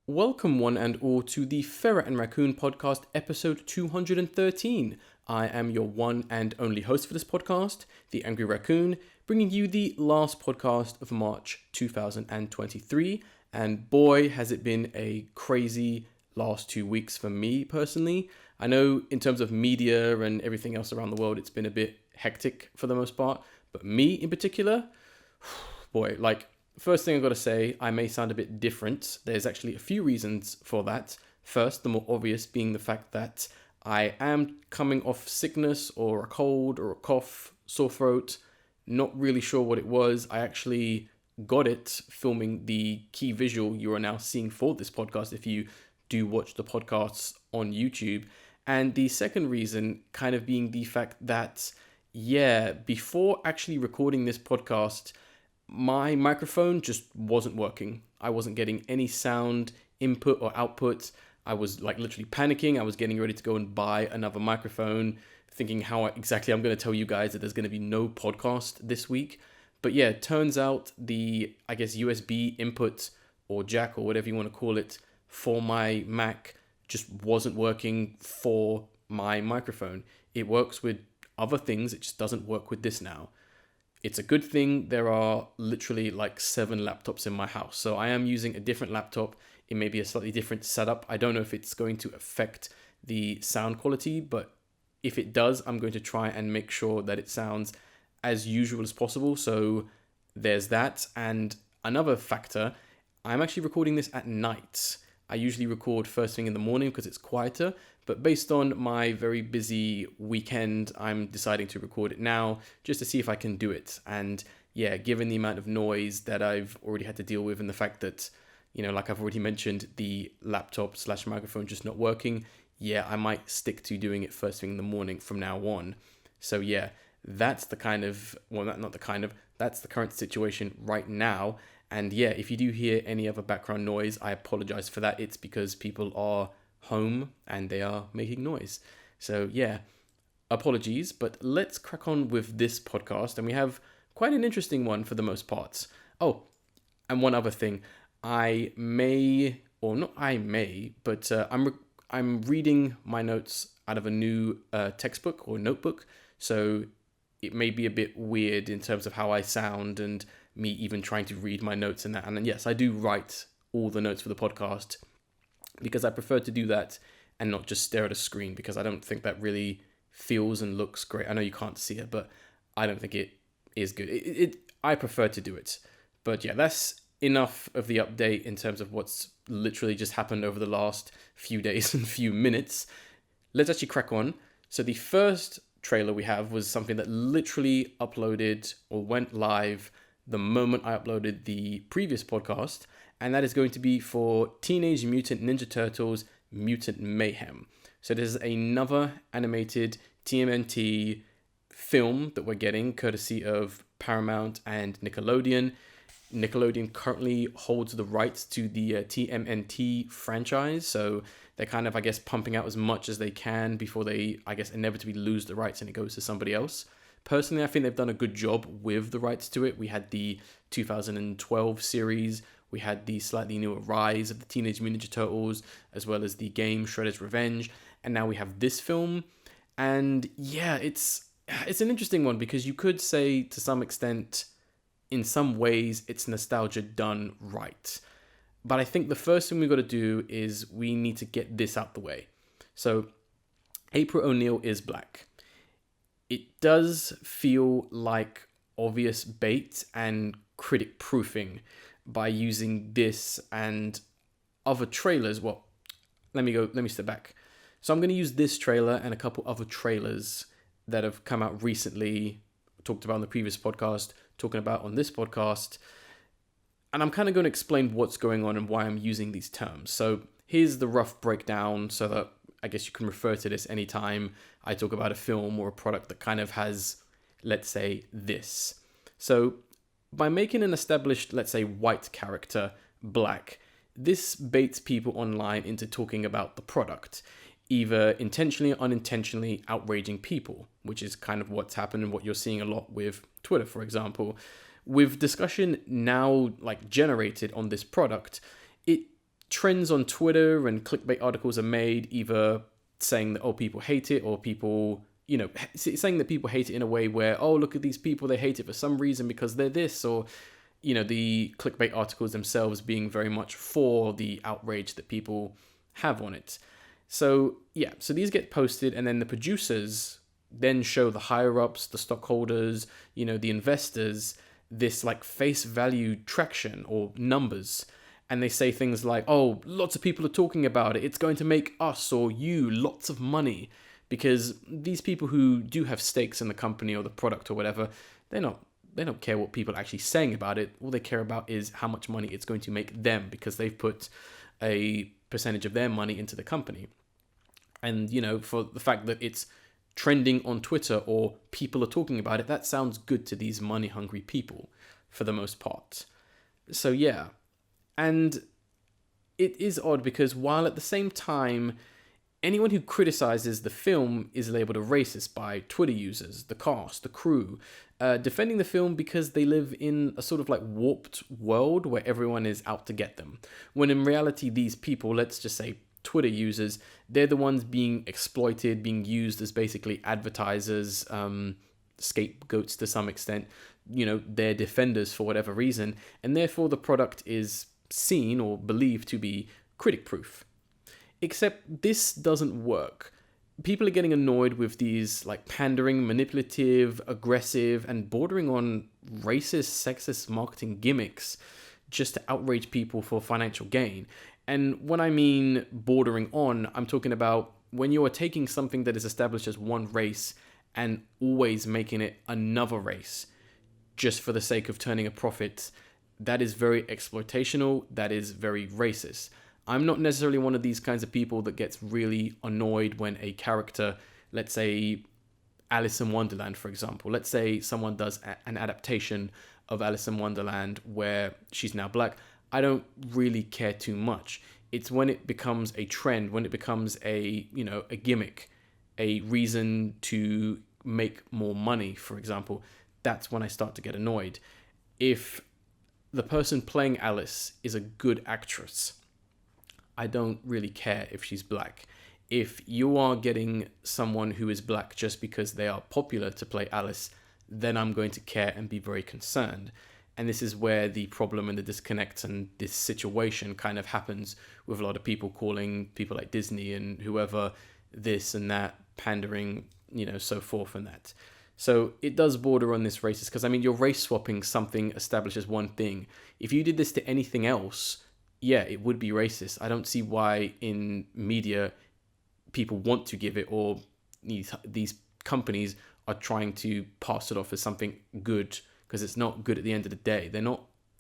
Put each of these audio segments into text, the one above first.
Welcome, one and all, to the Ferret and Raccoon podcast, episode 213. I am your one and only host for this podcast, the Angry Raccoon, bringing you the last podcast of March 2023. And boy, has it been a crazy last 2 weeks for me personally. I know in terms of media and everything else around the world, it's been a bit hectic for the most part. But me in particular, boy, first thing I've got to say, I may sound a bit different. There's actually a few reasons for that. First, the more obvious being the fact that I am coming off sickness or a cold or a cough, sore throat. Not really sure what it was. I actually got it filming the key visual you are now seeing for this podcast if you do watch the podcasts on YouTube. And the second reason kind of being the fact that, before actually recording this podcast, my microphone just wasn't working. I wasn't getting any sound input or output. I was literally panicking. I was getting ready to go and buy another microphone, thinking how exactly I'm going to tell you guys that there's going to be no podcast this week. But yeah, it turns out the, USB input or jack or whatever you want to call it for my Mac just wasn't working for my microphone. It works with other things. It just doesn't work with this now. It's a good thing there are literally 7 laptops in my house. So I am using a different laptop. It may be a slightly different setup. I don't know if it's going to affect the sound quality, but if it does, I'm going to try and make sure that it sounds as usual as possible. So there's that. And another factor, I'm actually recording this at night. I usually record first thing in the morning because it's quieter, but based on my very busy weekend, I'm deciding to record it now just to see if I can do it. And yeah, given the amount of noise that I've already had to deal with and the fact that, like I've already mentioned, the laptop / microphone just not working, I might stick to doing it first thing in the morning from now on. So yeah, that's the kind of, that's the current situation right now. And yeah, if you do hear any other background noise, I apologize for that. It's because people are home and they are making noise. So yeah, apologies, but let's crack on with this podcast. And we have quite an interesting one for the most part. Oh, and one other thing. I'm reading my notes out of a new textbook or notebook. So it may be a bit weird in terms of how I sound and me even trying to read my notes and that. And then, yes, I do write all the notes for the podcast because I prefer to do that and not just stare at a screen, because I don't think that really feels and looks great. I know you can't see it, but I don't think it is good. I prefer to do it. But yeah, that's enough of the update in terms of what's literally just happened over the last few days and few minutes. Let's actually crack on. So the first trailer we have was something that literally uploaded or went live the moment I uploaded the previous podcast, and that is going to be for Teenage Mutant Ninja Turtles Mutant Mayhem. So this is another animated TMNT film that we're getting courtesy of Paramount and Nickelodeon. Nickelodeon currently holds the rights to the TMNT franchise, so they're kind of, pumping out as much as they can before they, inevitably lose the rights and it goes to somebody else. Personally, I think they've done a good job with the rights to it. We had the 2012 series, we had the slightly newer Rise of the Teenage Mutant Ninja Turtles, as well as the game Shredder's Revenge, and now we have this film. And yeah, it's an interesting one because you could say to some extent, in some ways, it's nostalgia done right. But I think the first thing we've got to do is we need to get this out the way. So, April O'Neil is black. It does feel like obvious bait and critic proofing by using this and other trailers. Well, let me step back. So I'm going to use this trailer and a couple other trailers that have come out recently, talked about on the previous podcast, talking about on this podcast. And I'm kind of going to explain what's going on and why I'm using these terms. So here's the rough breakdown so that I guess you can refer to this anytime I talk about a film or a product that kind of has, let's say, this. So by making an established, let's say, white character black, this baits people online into talking about the product, either intentionally or unintentionally outraging people, which is kind of what's happened and what you're seeing a lot with Twitter, for example. With discussion now generated on this product, it trends on Twitter and clickbait articles are made either saying that, oh, people hate it, or people, saying that people hate it in a way where, oh, look at these people, they hate it for some reason because they're this, or, the clickbait articles themselves being very much for the outrage that people have on it. So, so these get posted, and then the producers then show the higher-ups, the stockholders, the investors, this like face value traction or numbers. And they say things like, oh, lots of people are talking about it. It's going to make us or you lots of money. Because these people who do have stakes in the company or the product or whatever, they don't care what people are actually saying about it. All they care about is how much money it's going to make them, because they've put a percentage of their money into the company. And, for the fact that it's trending on Twitter or people are talking about it, that sounds good to these money-hungry people for the most part. So, yeah. And it is odd because while at the same time, anyone who criticizes the film is labeled a racist by Twitter users, the cast, the crew, defending the film because they live in a sort of like warped world where everyone is out to get them. When in reality, these people, let's just say Twitter users, they're the ones being exploited, being used as basically advertisers, scapegoats to some extent. They're defenders for whatever reason, and therefore the product is seen or believed to be critic-proof. Except this doesn't work. People are getting annoyed with these like pandering, manipulative, aggressive, and bordering on racist, sexist marketing gimmicks just to outrage people for financial gain. And when I mean bordering on, I'm talking about when you are taking something that is established as one race and always making it another race just for the sake of turning a profit. That is very exploitational. That is very racist. I'm not necessarily one of these kinds of people that gets really annoyed when a character, let's say Alice in Wonderland, for example, let's say someone does an adaptation of Alice in Wonderland where she's now black. I don't really care too much. It's when it becomes a trend, when it becomes a gimmick, a reason to make more money, for example, that's when I start to get annoyed. If the person playing Alice is a good actress, I don't really care if she's black. If you are getting someone who is black just because they are popular to play Alice, then I'm going to care and be very concerned. And this is where the problem and the disconnect and this situation kind of happens with a lot of people calling people like Disney and whoever this and that, pandering, so forth and that. So it does border on this racist, because you're race swapping something established as one thing. If you did this to anything else, yeah, it would be racist. I don't see why in media people want to give it, or these companies are trying to pass it off as something good, because it's not good at the end of the day. They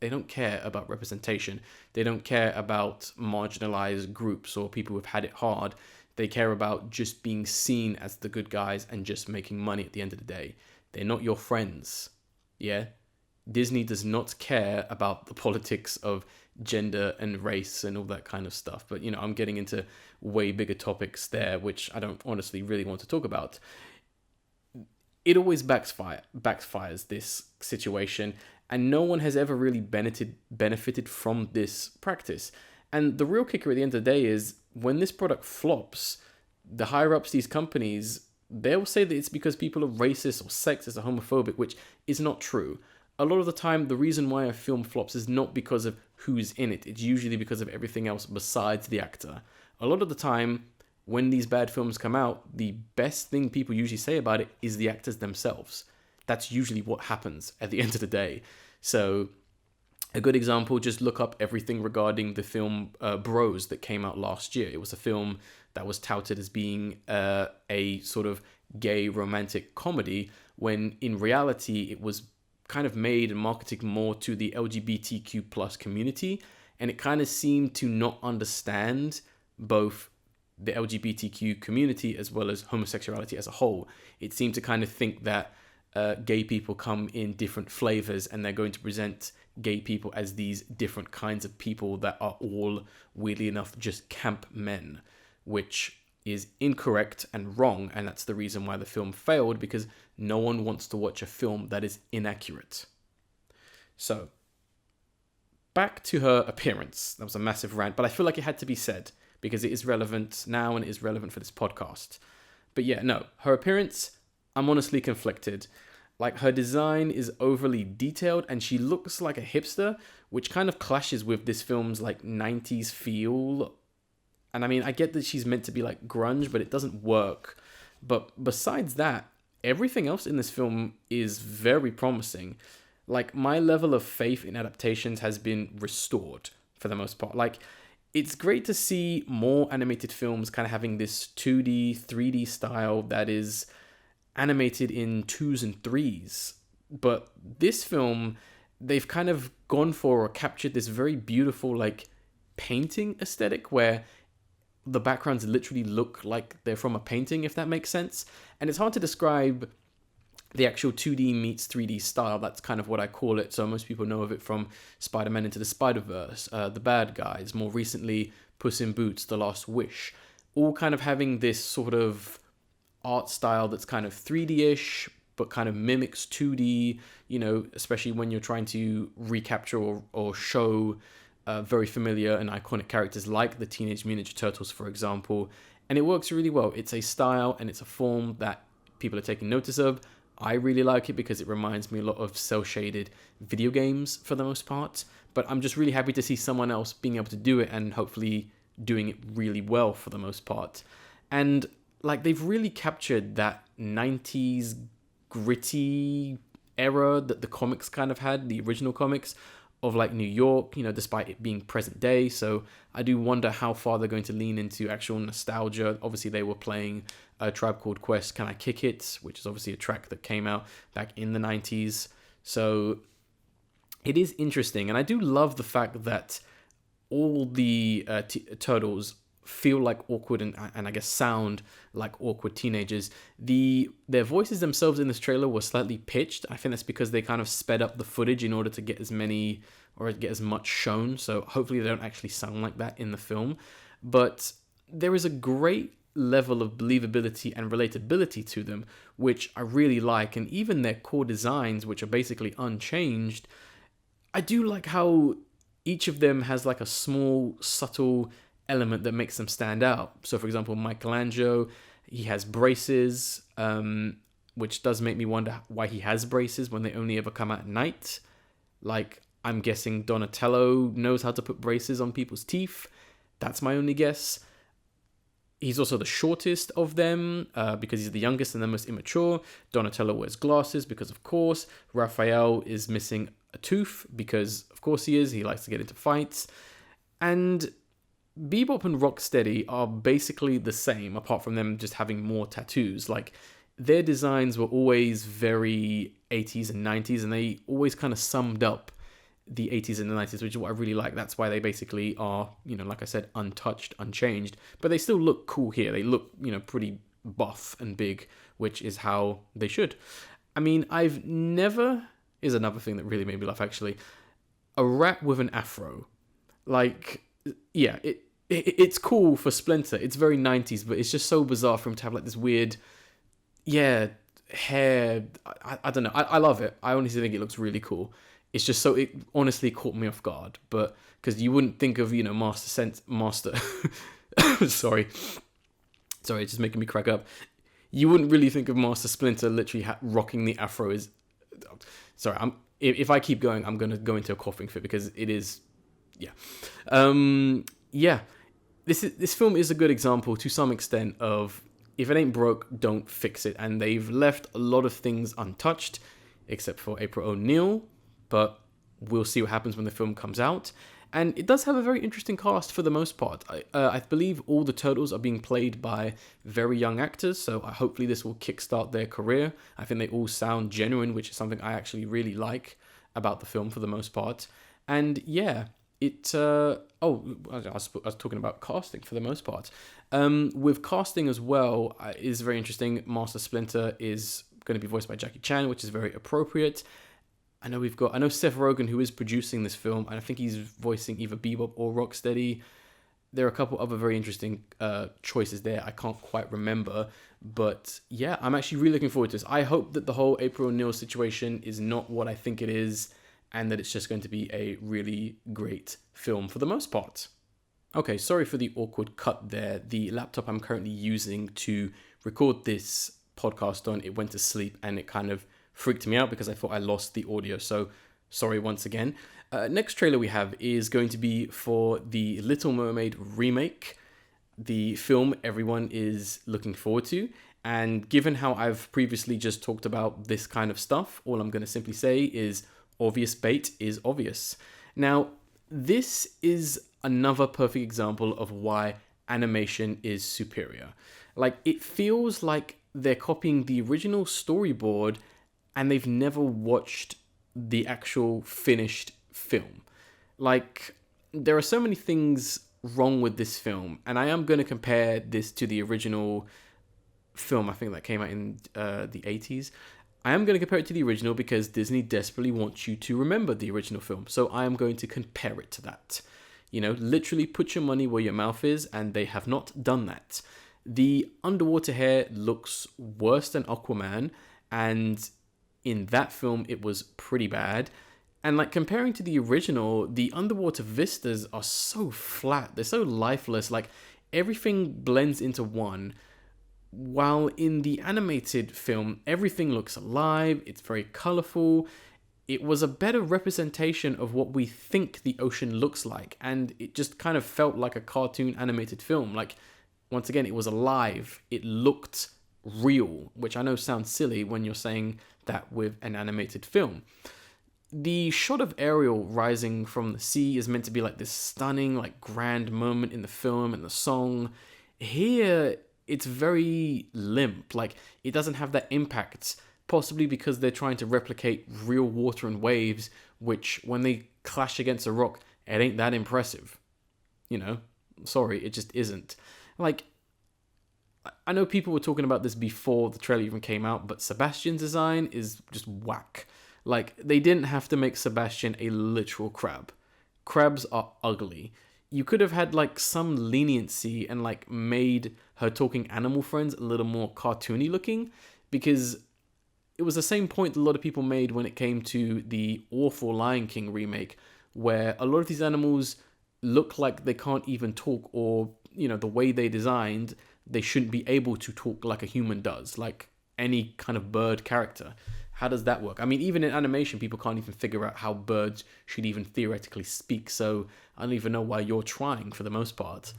don't care about representation. They don't care about marginalized groups or people who've had it hard. They care about just being seen as the good guys and just making money at the end of the day. They're not your friends. Yeah? Disney does not care about the politics of gender and race and all that kind of stuff. But, I'm getting into way bigger topics there, which I don't honestly really want to talk about. It always backfires, this situation, and no one has ever really benefited from this practice. And the real kicker at the end of the day is when this product flops, the higher ups, these companies, they'll say that it's because people are racist or sexist or homophobic, which is not true. A lot of the time, the reason why a film flops is not because of who's in it. It's usually because of everything else besides the actor. A lot of the time, when these bad films come out, the best thing people usually say about it is the actors themselves. That's usually what happens at the end of the day. So a good example, just look up everything regarding the film Bros that came out last year. It was a film that was touted as being a sort of gay romantic comedy, when in reality it was kind of made and marketed more to the LGBTQ plus community, and it kind of seemed to not understand both the LGBTQ community as well as homosexuality as a whole. It seemed to kind of think that gay people come in different flavors and they're going to present gay people as these different kinds of people that are all, weirdly enough, just camp men, which is incorrect and wrong, and that's the reason why the film failed, because no one wants to watch a film that is inaccurate. So, back to her appearance. That was a massive rant, but I feel like it had to be said because it is relevant now and it is relevant for this podcast. But yeah, no, her appearance, I'm honestly conflicted. Like, her design is overly detailed and she looks like a hipster, which kind of clashes with this film's like 90s feel. And I mean, I get that she's meant to be like grunge, but it doesn't work. But besides that, everything else in this film is very promising. Like, my level of faith in adaptations has been restored for the most part. Like, it's great to see more animated films kind of having this 2D, 3D style that is animated in 2s and 3s. But this film, they've kind of gone for or captured this very beautiful, like, painting aesthetic where the backgrounds literally look like they're from a painting, if that makes sense. And it's hard to describe the actual 2D meets 3D style. That's kind of what I call it. So most people know of it from Spider-Man Into the Spider-Verse, The Bad Guys, more recently Puss in Boots, The Last Wish, all kind of having this sort of art style that's kind of 3D-ish, but kind of mimics 2D, you know, especially when you're trying to recapture or show very familiar and iconic characters like the Teenage Mutant Ninja Turtles, for example. And it works really well. It's a style and it's a form that people are taking notice of. I really like it because it reminds me a lot of cel-shaded video games for the most part. But I'm just really happy to see someone else being able to do it and hopefully doing it really well for the most part. And like, they've really captured that 90s gritty era that the comics kind of had, the original comics of like New York, you know, despite it being present day. So I do wonder how far they're going to lean into actual nostalgia. Obviously, they were playing a Tribe Called Quest, Can I Kick It, which is obviously a track that came out back in the 90s. So it is interesting. And I do love the fact that all the turtles feel like awkward and I guess sound like awkward teenagers. Their voices themselves in this trailer were slightly pitched. I think that's because they kind of sped up the footage in order to get as many or get as much shown. So hopefully they don't actually sound like that in the film. But there is a great level of believability and relatability to them, which I really like. And even their core designs, which are basically unchanged, I do like how each of them has like a small, subtle element that makes them stand out. So for example, Michelangelo, he has braces, which does make me wonder why he has braces when they only ever come out at night. Like, I'm guessing Donatello knows how to put braces on people's teeth. That's my only guess. He's also the shortest of them because he's the youngest and the most immature. Donatello wears glasses because, of course. Raphael is missing a tooth because, of course, he is. He likes to get into fights. And Bebop and Rocksteady are basically the same, apart from them just having more tattoos. Like, their designs were always very 80s and 90s, and they always kind of summed up the 80s and the 90s, which is what I really like. That's why they basically are, you know, like I said, untouched, unchanged. But they still look cool here. They look, you know, pretty buff and big, which is how they should. I mean, I've never... is another thing that really made me laugh, actually. A rat with an afro. Like... yeah, it's cool for Splinter. It's very 90s, but it's just so bizarre for him to have like this weird, hair. I don't know. I love it. I honestly think it looks really cool. It's just so, it honestly caught me off guard. But because you wouldn't think of, you know, Master. Sorry, it's just making me crack up. You wouldn't really think of Master Splinter literally rocking the afro. Sorry, if I keep going, I'm gonna go into a coughing fit because it is. Yeah. This film is a good example to some extent of if it ain't broke, don't fix it. And they've left a lot of things untouched, except for April O'Neil. But we'll see what happens when the film comes out. And it does have a very interesting cast for the most part. I believe all the turtles are being played by very young actors, so hopefully this will kickstart their career. I think they all sound genuine, which is something I actually really like about the film for the most part. And yeah, I was talking about casting for the most part. With casting as well, is very interesting. Master Splinter is going to be voiced by Jackie Chan, which is very appropriate. I know Seth Rogen, who is producing this film, and I think he's voicing either Bebop or Rocksteady. There are a couple other very interesting choices there. I can't quite remember, but yeah, I'm actually really looking forward to this. I hope that the whole April O'Neil situation is not what I think it is, and that it's just going to be a really great film for the most part. Okay, sorry for the awkward cut there. The laptop I'm currently using to record this podcast on, it went to sleep and it kind of freaked me out because I thought I lost the audio. So sorry once again. Next trailer we have is going to be for the Little Mermaid remake, the film everyone is looking forward to. And given how I've previously just talked about this kind of stuff, all I'm going to simply say is obvious bait is obvious. Now, this is another perfect example of why animation is superior. Like, it feels like they're copying the original storyboard and they've never watched the actual finished film. Like, there are so many things wrong with this film, and I am going to compare this to the original film, I think that came out in the 80s. I am going to compare it to the original because Disney desperately wants you to remember the original film. So I am going to compare it to that. You know, literally put your money where your mouth is, and they have not done that. The underwater hair looks worse than Aquaman, and in that film it was pretty bad. And like, comparing to the original, the underwater vistas are so flat, they're so lifeless, like everything blends into one. While in the animated film, everything looks alive, it's very colorful. It was a better representation of what we think the ocean looks like, and it just kind of felt like a cartoon animated film. Like, once again, it was alive, it looked real, which I know sounds silly when you're saying that with an animated film. The shot of Ariel rising from the sea is meant to be like this stunning, like grand moment in the film and the song. Here, it's very limp, like it doesn't have that impact, possibly because they're trying to replicate real water and waves, which when they clash against a rock, it ain't that impressive. You know, sorry, it just isn't. Like, I know people were talking about this before the trailer even came out, but Sebastian's design is just whack. Like, they didn't have to make Sebastian a literal crab. Crabs are ugly. You could have had like some leniency and like made her talking animal friends a little more cartoony looking, because it was the same point a lot of people made when it came to the awful Lion King remake, where a lot of these animals look like they can't even talk, or, you know, the way they designed, they shouldn't be able to talk like a human does, like any kind of bird character. How does that work? I mean, even in animation, people can't even figure out how birds should even theoretically speak, so I don't even know why you're trying for the most part.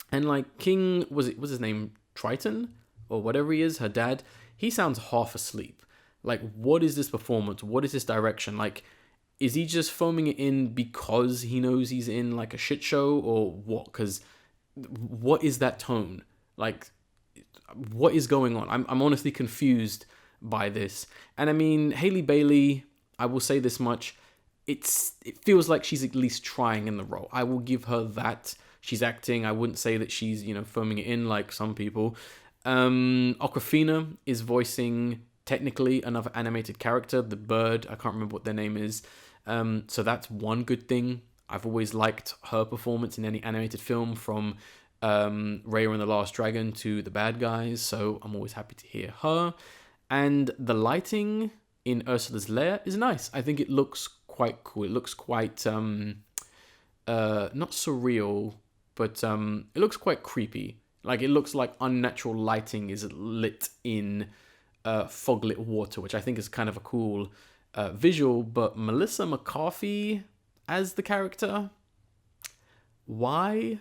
And like King, was his name Triton? Or whatever he is, her dad, he sounds half asleep. Like, what is this performance? What is this direction? Like, is he just foaming it in because he knows he's in like a shit show, or what? Because what is that tone? Like, what is going on? I'm honestly confused by this. And I mean, Hailey Bailey, I will say this much, it feels like she's at least trying in the role. I will give her that. She's acting. I wouldn't say that she's, you know, foaming it in like some people. Awkwafina is voicing technically another animated character, the bird. I can't remember what their name is. So that's one good thing. I've always liked her performance in any animated film, from Raya and the Last Dragon to The Bad Guys. So I'm always happy to hear her. And the lighting in Ursula's lair is nice. I think it looks quite cool. It looks quite, not surreal, but it looks quite creepy. Like, it looks like unnatural lighting is lit in fog-lit water, which I think is kind of a cool visual. But Melissa McCarthy as the character, why?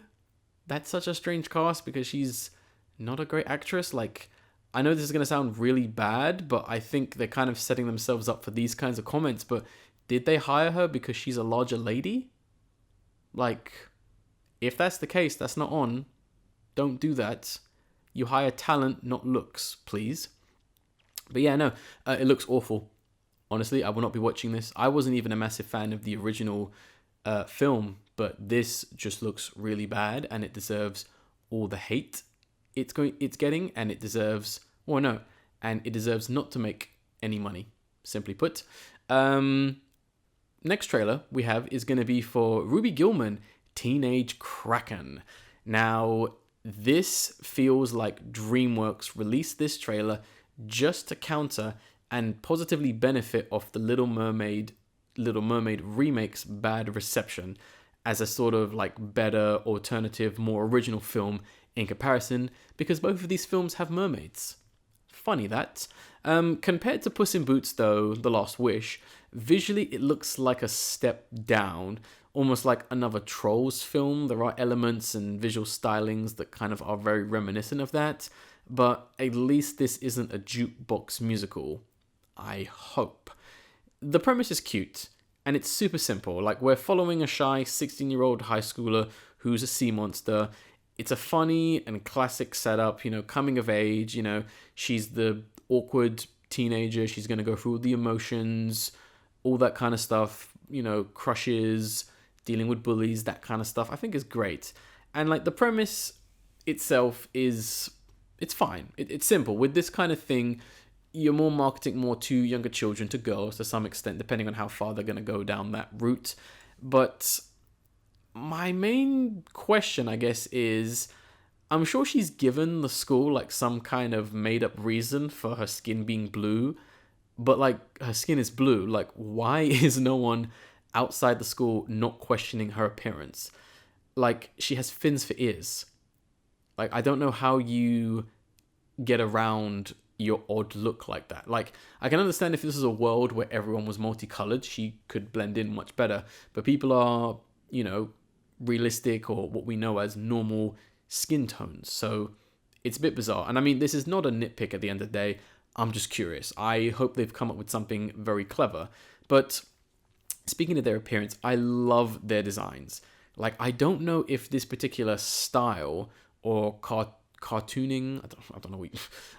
That's such a strange cast, because she's not a great actress. Like, I know this is going to sound really bad, but I think they're kind of setting themselves up for these kinds of comments. But did they hire her because she's a larger lady? Like, if that's the case, that's not on. Don't do that. You hire talent, not looks, please. But yeah, no, it looks awful. Honestly, I will not be watching this. I wasn't even a massive fan of the original film, but this just looks really bad, and it deserves all the hate it's getting, and it deserves, and it deserves not to make any money, simply put. Next trailer we have is going to be for Ruby Gillman, Teenage Kraken. Now, this feels like DreamWorks released this trailer just to counter and positively benefit off the Little Mermaid Little Mermaid Remake's bad reception as a sort of like better, alternative, more original film in comparison, because both of these films have mermaids. Funny that. Compared to Puss in Boots, though, The Last Wish, visually it looks like a step down, almost like another Trolls film. There are elements and visual stylings that kind of are very reminiscent of that, but at least this isn't a jukebox musical. I hope. The premise is cute, and it's super simple. Like, we're following a shy 16-year-old high schooler who's a sea monster. It's a funny and classic setup, coming of age, she's the awkward teenager, she's going to go through all the emotions, all that kind of stuff, crushes, dealing with bullies, that kind of stuff, I think is great. And like the premise itself it's fine. It's simple. With this kind of thing, you're more marketing more to younger children, to girls to some extent, depending on how far they're going to go down that route. But my main question, I guess, is I'm sure she's given the school like some kind of made up reason for her skin being blue, but like her skin is blue. Like, why is no one outside the school not questioning her appearance? Like, she has fins for ears. Like, I don't know how you get around your odd look like that. Like, I can understand if this is a world where everyone was multicolored, she could blend in much better, but people are, realistic or what we know as normal skin tones, so it's a bit bizarre. And I mean, this is not a nitpick at the end of the day, I'm just curious. I hope they've come up with something very clever. But speaking of their appearance, I love their designs. Like, I don't know if this particular style or cartooning, I don't know,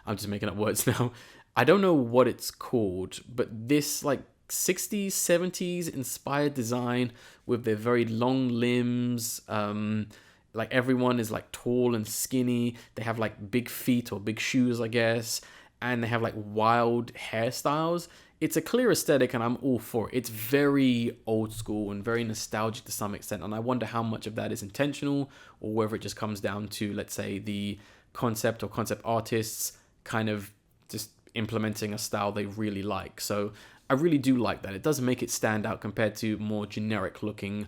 I'm just making up words now. I don't know what it's called, but this like 60s, 70s inspired design with their very long limbs, like everyone is like tall and skinny, they have like big feet or big shoes, I guess, and they have like wild hairstyles. It's a clear aesthetic and I'm all for it. It's very old school and very nostalgic to some extent, and I wonder how much of that is intentional or whether it just comes down to, let's say, the concept or concept artists kind of just implementing a style they really like. So I really do like that. It does make it stand out compared to more generic looking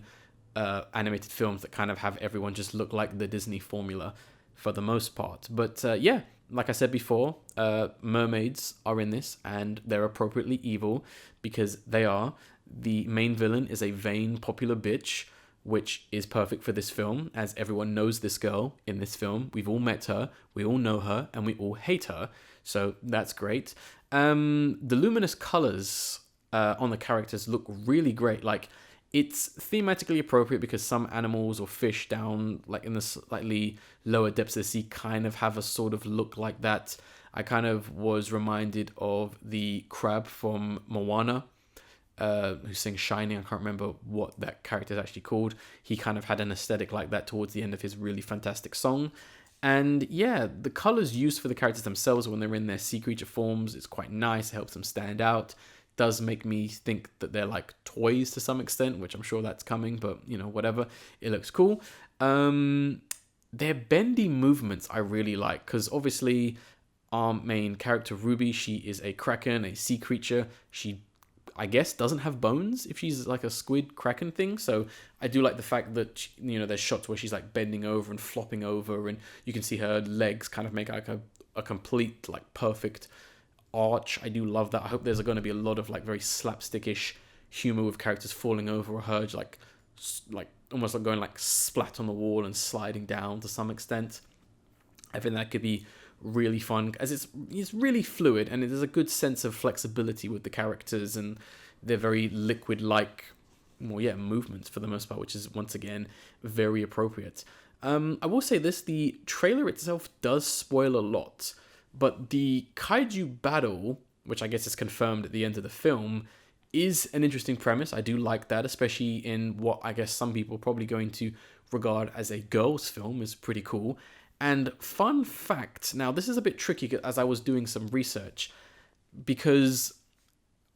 animated films that kind of have everyone just look like the Disney formula for the most part. But yeah, like I said before, mermaids are in this, and they're appropriately evil because they are. The main villain is a vain, popular bitch, which is perfect for this film, as everyone knows this girl in this film. We've all met her, we all know her, and we all hate her. So that's great. The luminous colors on the characters look really great. Like, it's thematically appropriate because some animals or fish down like in the slightly lower depths of the sea kind of have a sort of look like that. I kind of was reminded of the crab from Moana, who sings Shining. I can't remember what that character is actually called. He kind of had an aesthetic like that towards the end of his really fantastic song. And yeah, the colors used for the characters themselves when they're in their sea creature forms is quite nice. It helps them stand out. Does make me think that they're like toys to some extent, which I'm sure that's coming, but whatever. It looks cool. Their bendy movements I really like, because obviously our main character Ruby, she is a Kraken, a sea creature. She, I guess, doesn't have bones if she's like a squid Kraken thing. So I do like the fact that there's shots where she's like bending over and flopping over, and you can see her legs kind of make like a complete like perfect arch. I do love that. I hope there's going to be a lot of like very slapstickish humor with characters falling over or her like almost like going like splat on the wall and sliding down to some extent. I think that could be really fun as it's really fluid, and there's a good sense of flexibility with the characters, and they're very liquid like movements for the most part, which is once again very appropriate. I will say this, the trailer itself does spoil a lot, but the kaiju battle, which I guess is confirmed at the end of the film, is an interesting premise. I do like that, especially in what I guess some people are probably going to regard as a girls' film, is pretty cool. And fun fact, now this is a bit tricky as I was doing some research, because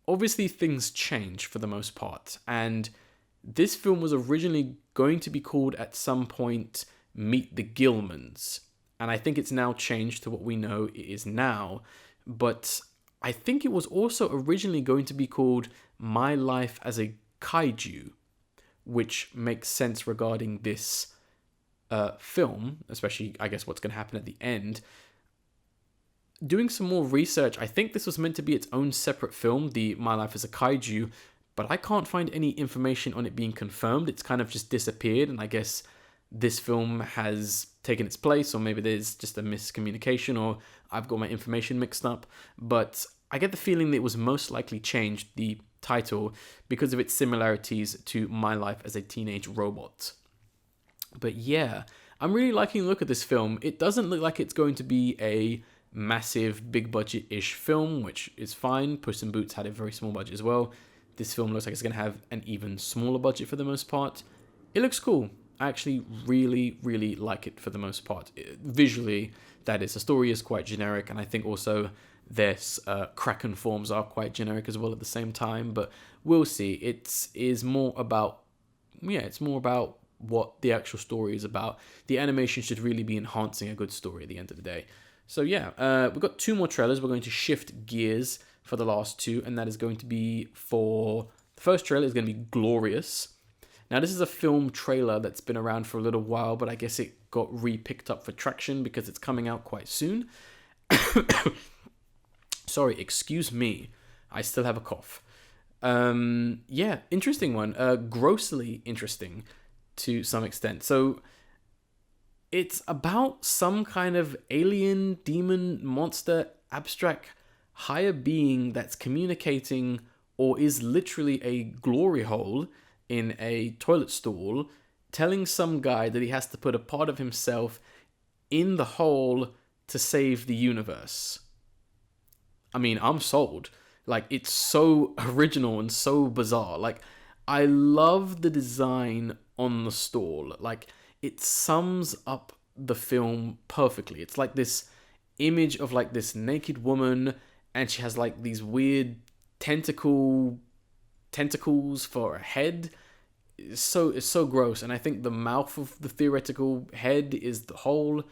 obviously things change for the most part, and this film was originally going to be called at some point Meet the Gillmans, and I think it's now changed to what we know it is now, but I think it was also originally going to be called My Life as a kaiju, which makes sense regarding this film, especially, I guess, what's going to happen at the end. Doing some more research, I think this was meant to be its own separate film, the My Life as a Kaiju, but I can't find any information on it being confirmed. It's kind of just disappeared, and I guess this film has taken its place, or maybe there's just a miscommunication, or I've got my information mixed up. But I get the feeling that it was most likely changed, the title, because of its similarities to My Life as a Teenage Robot. But yeah, I'm really liking the look of this film. It doesn't look like it's going to be a massive, big budget-ish film, which is fine. Puss in Boots had a very small budget as well. This film looks like it's going to have an even smaller budget for the most part. It looks cool. I actually really, really like it for the most part. Visually, that is. The story is quite generic, and I think also this Kraken forms are quite generic as well at the same time, but we'll see. It's more about what the actual story is about. The animation should really be enhancing a good story at the end of the day. So yeah, we've got 2 more trailers. We're going to shift gears for the last 2, and that is going to be for... The first trailer is going to be Glorious. Now, this is a film trailer that's been around for a little while, but I guess it got re-picked up for traction because it's coming out quite soon. Sorry, excuse me. I still have a cough. Yeah, interesting one. Grossly interesting to some extent. So it's about some kind of alien, demon, monster, abstract, higher being that's communicating or is literally a glory hole in a toilet stall, telling some guy that he has to put a part of himself in the hole to save the universe. I mean, I'm sold. Like, it's so original and so bizarre. Like, I love the design on the stall. Like, it sums up the film perfectly. It's like this image of like this naked woman, and she has like these weird tentacles for a head. It's so gross, and I think the mouth of the theoretical head is the hole.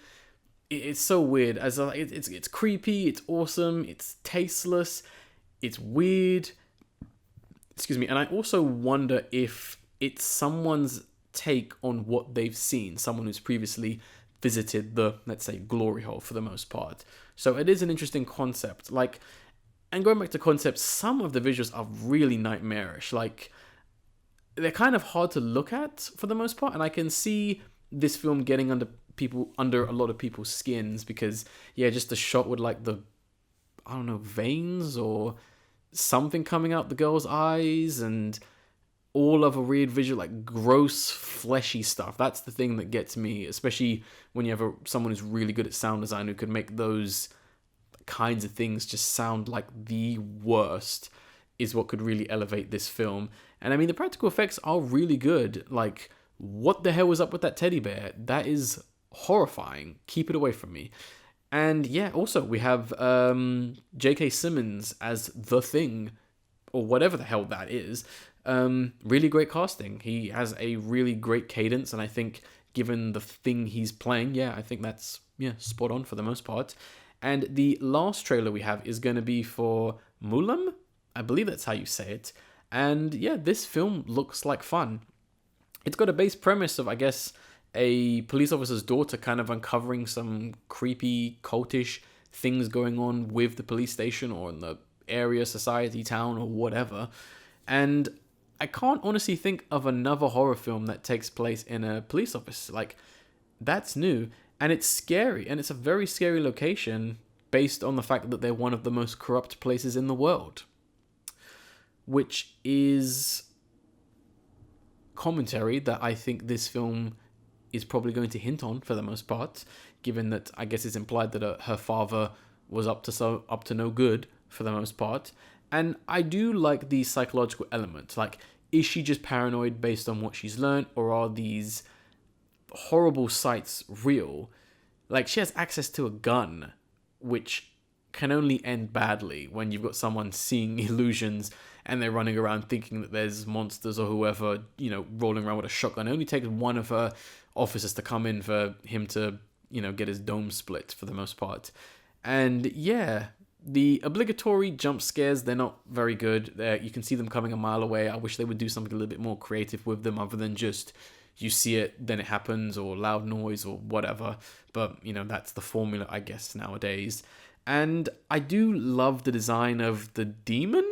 It's so weird. It's creepy. It's awesome. It's tasteless. It's weird. Excuse me. And I also wonder if it's someone's take on what they've seen. Someone who's previously visited the, let's say, glory hole for the most part. So it is an interesting concept. Like, and going back to concepts, some of the visuals are really nightmarish. Like, they're kind of hard to look at for the most part, and I can see this film getting under a lot of people's skins because, yeah, just the shot with like the, I don't know, veins or something coming out the girl's eyes and all of a weird visual, like gross fleshy stuff. That's the thing that gets me, especially when you have someone who's really good at sound design who can make those kinds of things just sound like the worst, is what could really elevate this film. And I mean, the practical effects are really good. Like, what the hell was up with that teddy bear? That is horrifying. Keep it away from me. And yeah, also we have J.K. Simmons as the Thing, or whatever the hell that is. Really great casting. He has a really great cadence, and I think given the thing he's playing, yeah, I think that's spot on for the most part. And the last trailer we have is going to be for Malum. I believe that's how you say it. And yeah, this film looks like fun. It's got a base premise of, I guess, a police officer's daughter kind of uncovering some creepy, cultish things going on with the police station or in the area, society, town, or whatever. And I can't honestly think of another horror film that takes place in a police office. Like, that's new. And it's scary. And it's a very scary location based on the fact that they're one of the most corrupt places in the world. Which is commentary that I think this film is probably going to hint on for the most part, given that I guess it's implied that her father was up to no good for the most part. And I do like the psychological element. Like, is she just paranoid based on what she's learned, or are these horrible sights real? Like, she has access to a gun, which can only end badly when you've got someone seeing illusions and they're running around thinking that there's monsters or whoever, rolling around with a shotgun. It only takes one of her officers to come in for him to, get his dome split for the most part. And yeah, The obligatory jump scares, they're not very good. You can see them coming a mile away. I wish they would do something a little bit more creative with them other than just you see it, then it happens, or loud noise, or whatever. But, that's the formula, I guess, nowadays. And I do love the design of the demon,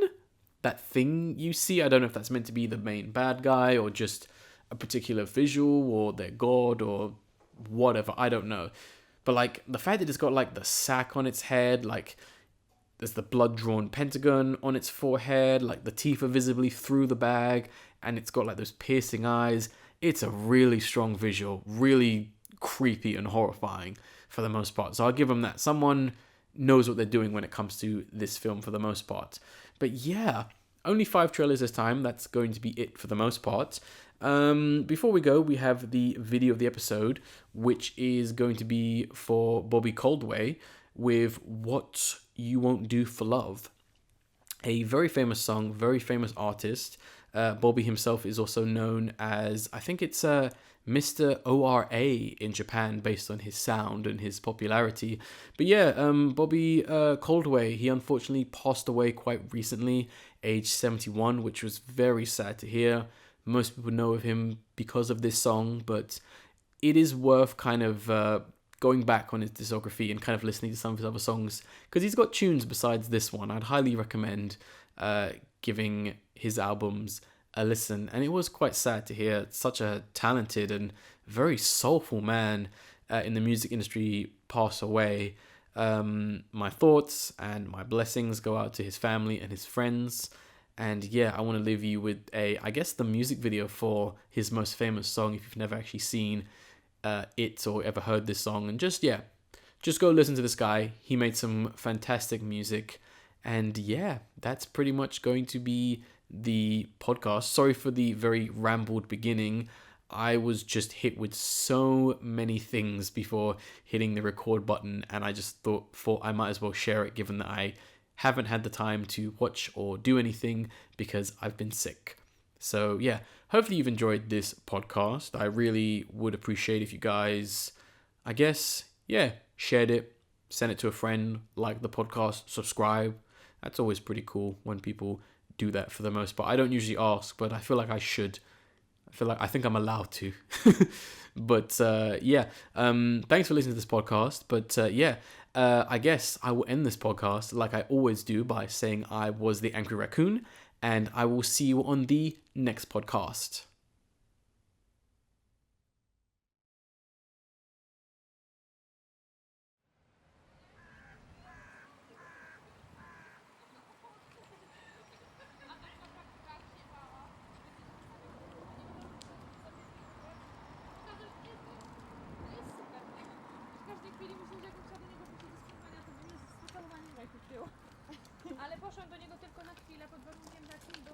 that thing you see. I don't know if that's meant to be the main bad guy, or just a particular visual, or their god, or whatever. I don't know. But, like, the fact that it's got, like, the sack on its head, like, there's the blood-drawn pentagon on its forehead, like, the teeth are visibly through the bag, and it's got, like, those piercing eyes. It's a really strong visual, really creepy and horrifying for the most part. So I'll give them that. Someone knows what they're doing when it comes to this film for the most part. But yeah, only 5 trailers this time. That's going to be it for the most part. Before we go, we have the video of the episode, which is going to be for Bobby Caldwell with What You Won't Do for Love. A very famous song, very famous artist. Bobby himself is also known as, I think it's Mr. ORA in Japan, based on his sound and his popularity. But yeah, Bobby Caldwell, he unfortunately passed away quite recently, age 71, which was very sad to hear. Most people know of him because of this song, but it is worth kind of going back on his discography and kind of listening to some of his other songs, because he's got tunes besides this one. I'd highly recommend giving his albums a listen. And it was quite sad to hear such a talented and very soulful man in the music industry pass away. My thoughts and my blessings go out to his family and his friends. And yeah, I want to leave you with I guess the music video for his most famous song, if you've never actually seen it or ever heard this song. And just go listen to this guy. He made some fantastic music. And yeah, that's pretty much going to be the podcast. Sorry for the very rambled beginning. I was just hit with so many things before hitting the record button, and I just thought I might as well share it, given that I haven't had the time to watch or do anything because I've been sick. So yeah, hopefully you've enjoyed this podcast. I really would appreciate if you guys, I guess, shared it, send it to a friend, like the podcast, subscribe. That's always pretty cool when people do that for the most part. I don't usually ask, but I feel like I should. I think I'm allowed to. But thanks for listening to this podcast. But I guess I will end this podcast like I always do by saying I was the Angry Raccoon, and I will see you on the next podcast. Ale poszłam do niego tylko na chwilę pod warunkiem takim, bo